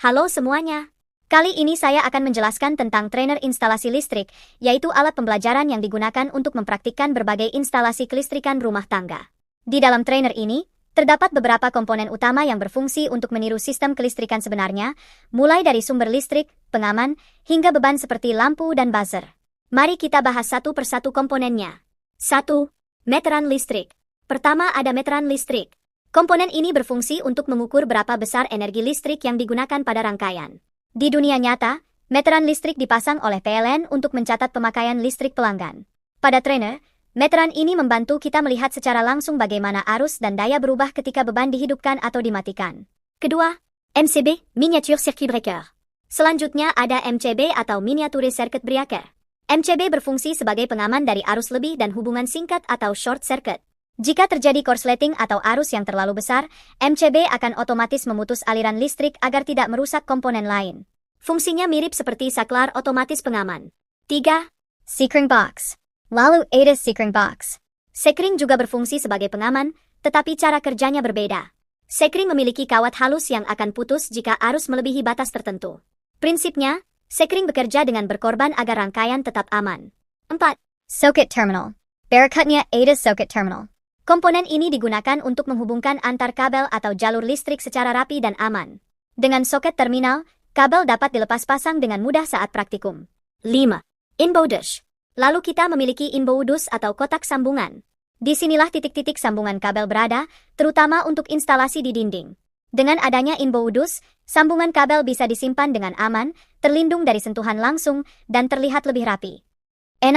Halo semuanya. Kali ini saya akan menjelaskan tentang trainer instalasi listrik, yaitu alat pembelajaran yang digunakan untuk mempraktikkan berbagai instalasi kelistrikan rumah tangga. Di dalam trainer ini, terdapat beberapa komponen utama yang berfungsi untuk meniru sistem kelistrikan sebenarnya, mulai dari sumber listrik, pengaman, hingga beban seperti lampu dan buzzer. Mari kita bahas satu persatu komponennya. 1. Meteran listrik. Pertama ada meteran listrik. Komponen ini berfungsi untuk mengukur berapa besar energi listrik yang digunakan pada rangkaian. Di dunia nyata, meteran listrik dipasang oleh PLN untuk mencatat pemakaian listrik pelanggan. Pada trainer, meteran ini membantu kita melihat secara langsung bagaimana arus dan daya berubah ketika beban dihidupkan atau dimatikan. Kedua, MCB, Miniature Circuit Breaker. Selanjutnya ada MCB atau Miniaturized Circuit Breaker. MCB berfungsi sebagai pengaman dari arus lebih dan hubungan singkat atau short circuit. Jika terjadi korsleting atau arus yang terlalu besar, MCB akan otomatis memutus aliran listrik agar tidak merusak komponen lain. Fungsinya mirip seperti saklar otomatis pengaman. 3. Sekring Box. Lalu ada Sekring Box. Sekring juga berfungsi sebagai pengaman, tetapi cara kerjanya berbeda. Sekring memiliki kawat halus yang akan putus jika arus melebihi batas tertentu. Prinsipnya, sekring bekerja dengan berkorban agar rangkaian tetap aman. 4. Socket Terminal. Berikutnya ada Socket Terminal. Komponen ini digunakan untuk menghubungkan antar kabel atau jalur listrik secara rapi dan aman. Dengan soket terminal, kabel dapat dilepas pasang dengan mudah saat praktikum. 5. Inbound Dish. Lalu kita memiliki inbound dish atau kotak sambungan. Disinilah titik-titik sambungan kabel berada, terutama untuk instalasi di dinding. Dengan adanya inbound dish, sambungan kabel bisa disimpan dengan aman, terlindung dari sentuhan langsung, dan terlihat lebih rapi. 6.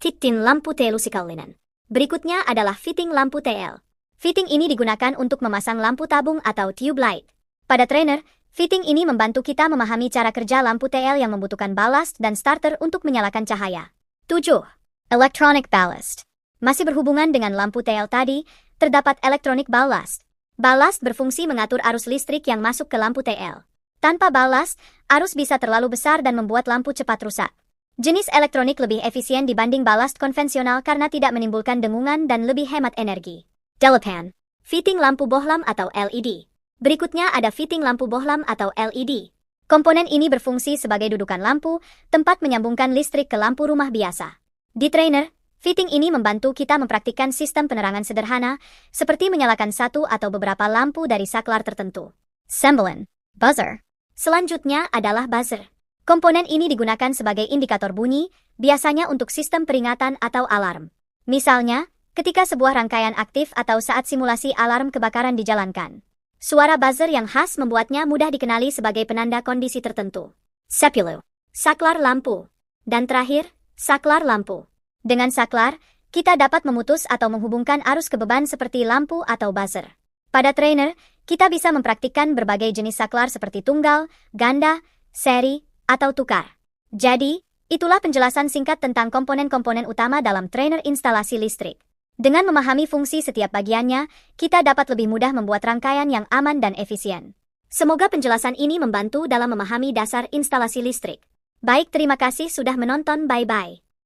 Fitting lampu telusikal linen. Berikutnya adalah fitting lampu TL. Fitting ini digunakan untuk memasang lampu tabung atau tube light. Pada trainer, fitting ini membantu kita memahami cara kerja lampu TL yang membutuhkan ballast dan starter untuk menyalakan cahaya. 7. Electronic Ballast. Masih berhubungan dengan lampu TL tadi, terdapat electronic ballast. Ballast berfungsi mengatur arus listrik yang masuk ke lampu TL. Tanpa ballast, arus bisa terlalu besar dan membuat lampu cepat rusak. Jenis elektronik lebih efisien dibanding ballast konvensional karena tidak menimbulkan dengungan dan lebih hemat energi. Delapan. Fitting lampu bohlam atau LED. Berikutnya ada fitting lampu bohlam atau LED. Komponen ini berfungsi sebagai dudukan lampu, tempat menyambungkan listrik ke lampu rumah biasa. Di trainer, fitting ini membantu kita mempraktikkan sistem penerangan sederhana, seperti menyalakan satu atau beberapa lampu dari saklar tertentu. 9. Buzzer. Selanjutnya adalah buzzer. Komponen ini digunakan sebagai indikator bunyi, biasanya untuk sistem peringatan atau alarm. Misalnya, ketika sebuah rangkaian aktif atau saat simulasi alarm kebakaran dijalankan. Suara buzzer yang khas membuatnya mudah dikenali sebagai penanda kondisi tertentu. 10. Saklar lampu. Dan terakhir, saklar lampu. Dengan saklar, kita dapat memutus atau menghubungkan arus ke beban seperti lampu atau buzzer. Pada trainer, kita bisa mempraktikkan berbagai jenis saklar seperti tunggal, ganda, seri, atau tukar. Jadi, itulah penjelasan singkat tentang komponen-komponen utama dalam trainer instalasi listrik. Dengan memahami fungsi setiap bagiannya, kita dapat lebih mudah membuat rangkaian yang aman dan efisien. Semoga penjelasan ini membantu dalam memahami dasar instalasi listrik. Baik, terima kasih sudah menonton, bye-bye.